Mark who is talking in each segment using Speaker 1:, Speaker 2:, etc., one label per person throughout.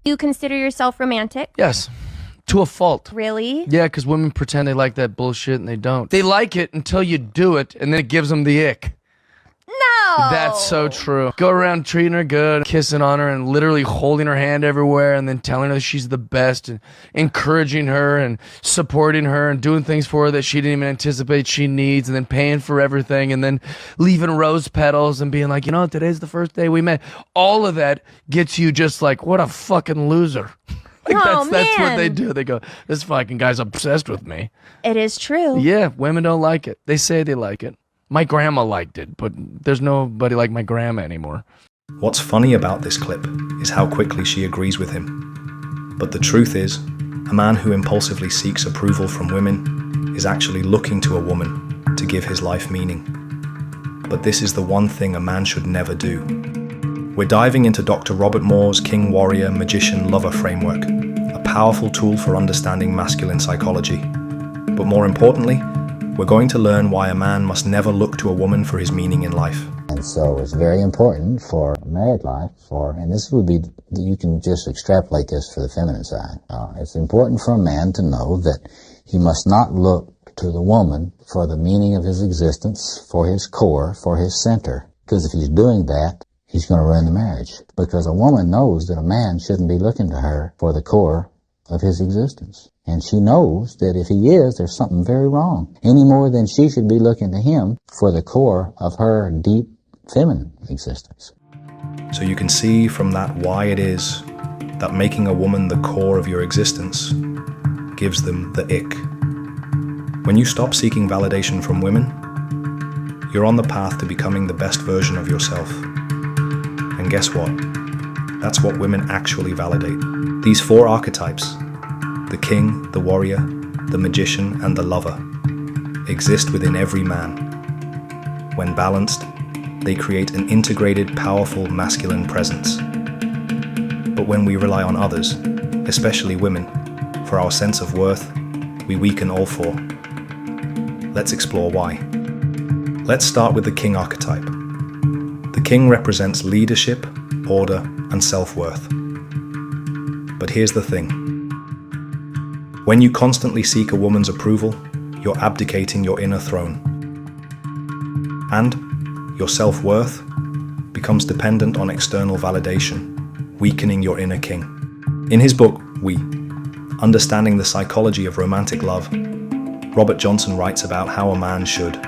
Speaker 1: You consider yourself romantic?
Speaker 2: Yes. To a fault.
Speaker 1: Really?
Speaker 2: Yeah, because women pretend they like that bullshit and they don't. They like it until you do it, and then it gives them the ick.
Speaker 1: No!
Speaker 2: That's so true. Go around treating her good, kissing on her, and literally holding her hand everywhere, and then telling her she's the best, and encouraging her, and supporting her, and doing things for her that she didn't even anticipate she needs, and then paying for everything, and then leaving rose petals, and being like, you know, today's the first day we met. All of that gets you just like, what a fucking loser. Like that's what they do. They go, this fucking guy's obsessed with me.
Speaker 1: It is true.
Speaker 2: Yeah, women don't like it. They say they like it. My grandma liked it, but there's nobody like my grandma anymore.
Speaker 3: What's funny about this clip is how quickly she agrees with him. But the truth is, a man who impulsively seeks approval from women is actually looking to a woman to give his life meaning. But this is the one thing a man should never do. We're diving into Dr. Robert Moore's King, Warrior, Magician, Lover framework, a powerful tool for understanding masculine psychology. But more importantly, we're going to learn why a man must never look to a woman for his meaning in life.
Speaker 4: And so it's very important for married life, and this would be, you can just extrapolate this for the feminine side. It's important for a man to know that he must not look to the woman for the meaning of his existence, for his core, for his center. Because if he's doing that, he's going to ruin the marriage. Because a woman knows that a man shouldn't be looking to her for the core of his existence. And she knows that if he is, there's something very wrong. Any more than she should be looking to him for the core of her deep feminine existence.
Speaker 3: So you can see from that why it is that making a woman the core of your existence gives them the ick. When you stop seeking validation from women, you're on the path to becoming the best version of yourself. And guess what? That's what women actually validate. These 4 archetypes, the king, the warrior, the magician, and the lover, exist within every man. When balanced, they create an integrated, powerful masculine presence. But when we rely on others, especially women, for our sense of worth, we weaken all 4. Let's explore why. Let's start with the king archetype. The king represents leadership, order, and self-worth. But here's the thing. When you constantly seek a woman's approval, you're abdicating your inner throne. And your self-worth becomes dependent on external validation, weakening your inner king. In his book, Understanding the Psychology of Romantic Love, Robert Johnson writes about how a man should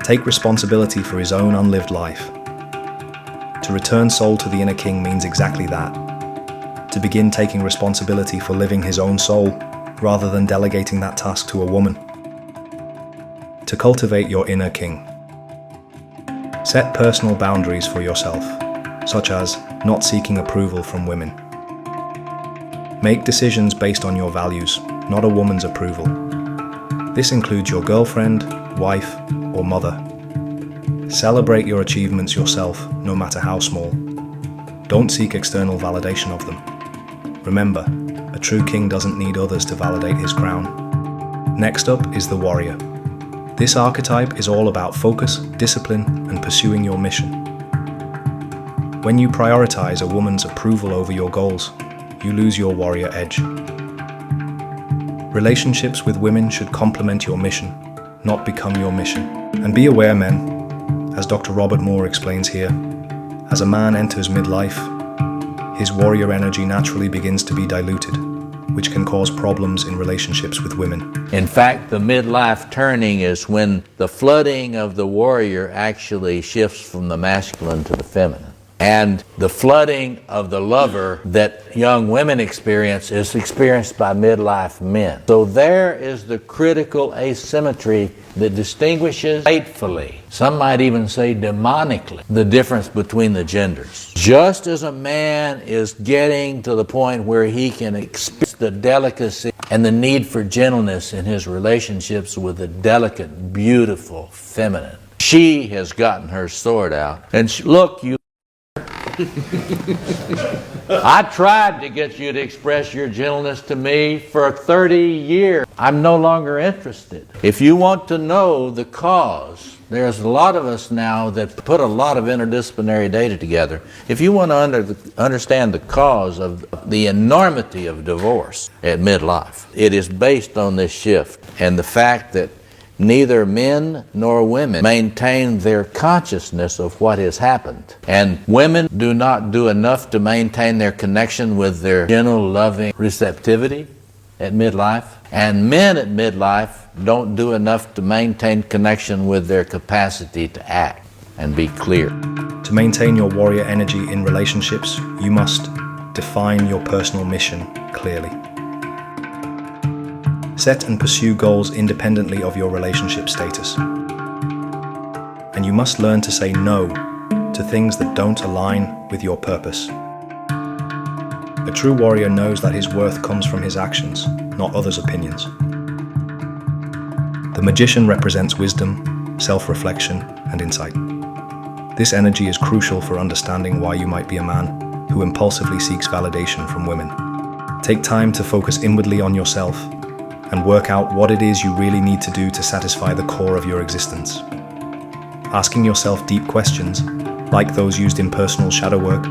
Speaker 3: take responsibility for his own unlived life. To return soul to the inner king means exactly that. To begin taking responsibility for living his own soul, rather than delegating that task to a woman. To cultivate your inner king. Set personal boundaries for yourself, such as not seeking approval from women. Make decisions based on your values, not a woman's approval. This includes your girlfriend, wife, or mother. Celebrate your achievements yourself, no matter how small. Don't seek external validation of them. Remember, a true king doesn't need others to validate his crown. Next up is the warrior. This archetype is all about focus, discipline, and pursuing your mission. When you prioritize a woman's approval over your goals, you lose your warrior edge. Relationships with women should complement your mission, not become your mission. And be aware, men, as Dr. Robert Moore explains here, as a man enters midlife, his warrior energy naturally begins to be diluted, which can cause problems in relationships with women.
Speaker 5: In fact, the midlife turning is when the flooding of the warrior actually shifts from the masculine to the feminine. And the flooding of the lover that young women experience is experienced by midlife men. So there is the critical asymmetry that distinguishes fatefully, some might even say demonically, the difference between the genders. Just as a man is getting to the point where he can experience the delicacy and the need for gentleness in his relationships with the delicate, beautiful feminine, she has gotten her sword out. And look, you I tried to get you to express your gentleness to me for 30 years. I'm no longer interested. If you want to know the cause There's a lot of us now that put a lot of interdisciplinary data together. If you want to understand the cause of the enormity of divorce at midlife, it is based on this shift and the fact that neither men nor women maintain their consciousness of what has happened. And women do not do enough to maintain their connection with their gentle, loving receptivity at midlife. And men at midlife don't do enough to maintain connection with their capacity to act and be clear.
Speaker 3: To maintain your warrior energy in relationships, you must define your personal mission clearly. Set and pursue goals independently of your relationship status. And you must learn to say no to things that don't align with your purpose. A true warrior knows that his worth comes from his actions, not others' opinions. The magician represents wisdom, self-reflection, and insight. This energy is crucial for understanding why you might be a man who impulsively seeks validation from women. Take time to focus inwardly on yourself and work out what it is you really need to do to satisfy the core of your existence. Asking yourself deep questions, like those used in personal shadow work,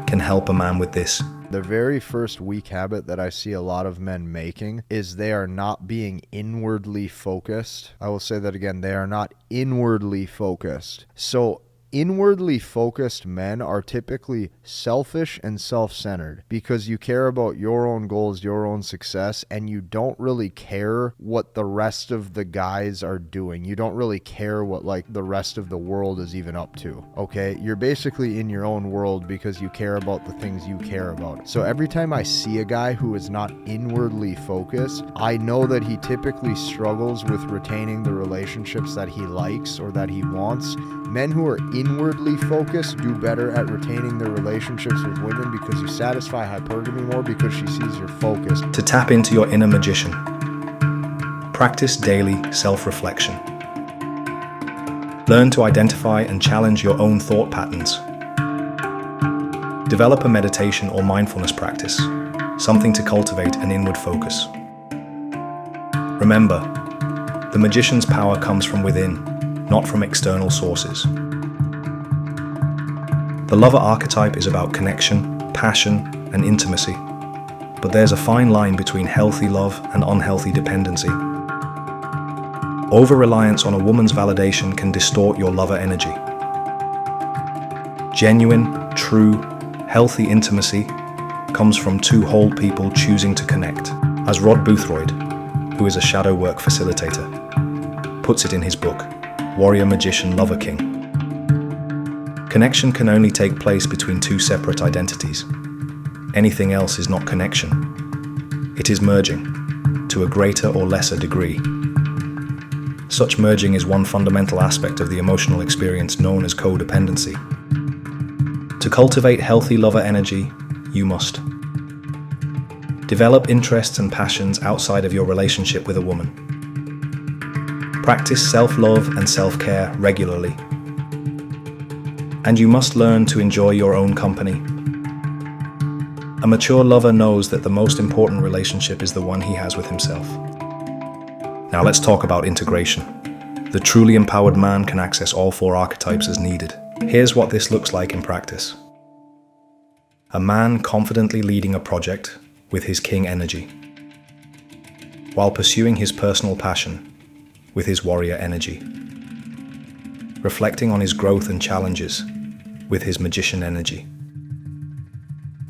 Speaker 3: can help a man with this.
Speaker 6: The very first weak habit that I see a lot of men making is they are not being inwardly focused. I will say that again, they are not inwardly focused. So inwardly focused men are typically selfish and self-centered because you care about your own goals, your own success, and you don't really care what the rest of the guys are doing. You don't really care what like the rest of the world is even up to, okay? You're basically in your own world because you care about the things you care about. So every time I see a guy who is not inwardly focused, I know that he typically struggles with retaining the relationships that he likes or that he wants. Men who are inwardly focused do better at retaining their relationships with women because you satisfy hypergamy more because she sees you're focused.
Speaker 3: To tap into your inner magician, practice daily self-reflection. Learn to identify and challenge your own thought patterns. Develop a meditation or mindfulness practice, something to cultivate an inward focus. Remember, the magician's power comes from within, not from external sources. The lover archetype is about connection, passion, and intimacy, but there's a fine line between healthy love and unhealthy dependency. Over-reliance on a woman's validation can distort your lover energy. Genuine, true, healthy intimacy comes from two whole people choosing to connect. As Rod Boothroyd, who is a shadow work facilitator, puts it in his book, Warrior, Magician, Lover, King. Connection can only take place between two separate identities. Anything else is not connection. It is merging, to a greater or lesser degree. Such merging is one fundamental aspect of the emotional experience known as codependency. To cultivate healthy lover energy, you must develop interests and passions outside of your relationship with a woman. Practice self-love and self-care regularly. And you must learn to enjoy your own company. A mature lover knows that the most important relationship is the one he has with himself. Now let's talk about integration. The truly empowered man can access all four archetypes as needed. Here's what this looks like in practice. A man confidently leading a project with his king energy, while pursuing his personal passion with his warrior energy, reflecting on his growth and challenges with his magician energy,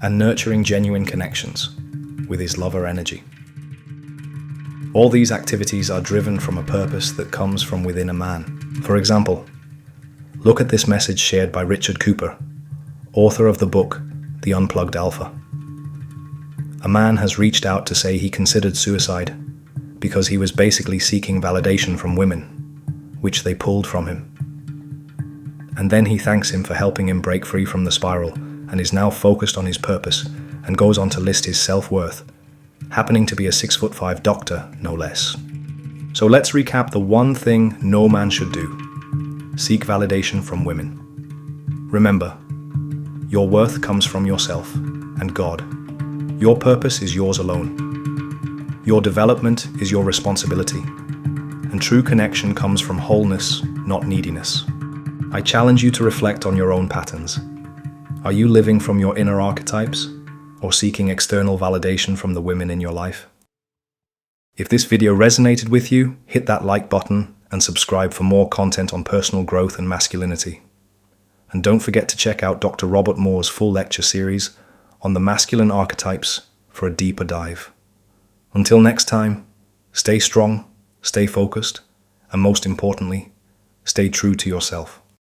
Speaker 3: and nurturing genuine connections with his lover energy. All these activities are driven from a purpose that comes from within a man. For example, look at this message shared by Richard Cooper, author of the book, The Unplugged Alpha. A man has reached out to say he considered suicide because he was basically seeking validation from women, which they pulled from him. And then he thanks him for helping him break free from the spiral and is now focused on his purpose and goes on to list his self-worth, happening to be a 6'5" doctor, no less. So let's recap the one thing no man should do. Seek validation from women. Remember, your worth comes from yourself and God. Your purpose is yours alone. Your development is your responsibility. and true connection comes from wholeness, not neediness. I challenge you to reflect on your own patterns. Are you living from your inner archetypes, or seeking external validation from the women in your life? If this video resonated with you, hit that like button and subscribe for more content on personal growth and masculinity. And don't forget to check out Dr. Robert Moore's full lecture series on the masculine archetypes for a deeper dive. Until next time, stay strong, stay focused, and most importantly, stay true to yourself.